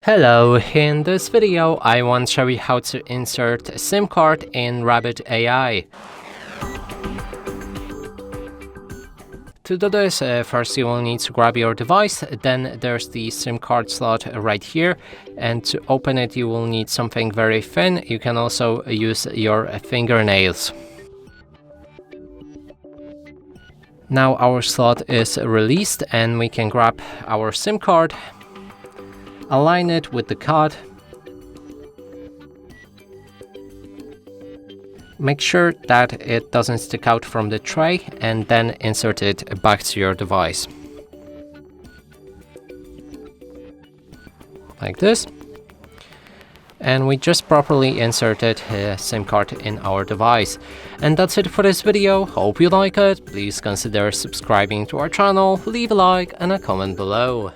Hello, in this video I want to show you how to insert a SIM card in Rabbit AI. To do this, first you will need to grab your device, then there's the SIM card slot right here, and to open it you will need something very thin. You can also use your fingernails. Now our slot is released and we can grab our SIM card, align it with the card. Make sure that it doesn't stick out from the tray and then insert it back to your device. Like this. And we just properly inserted a SIM card in our device. And that's it for this video. Hope you like it. Please consider subscribing to our channel, leave a like and a comment below.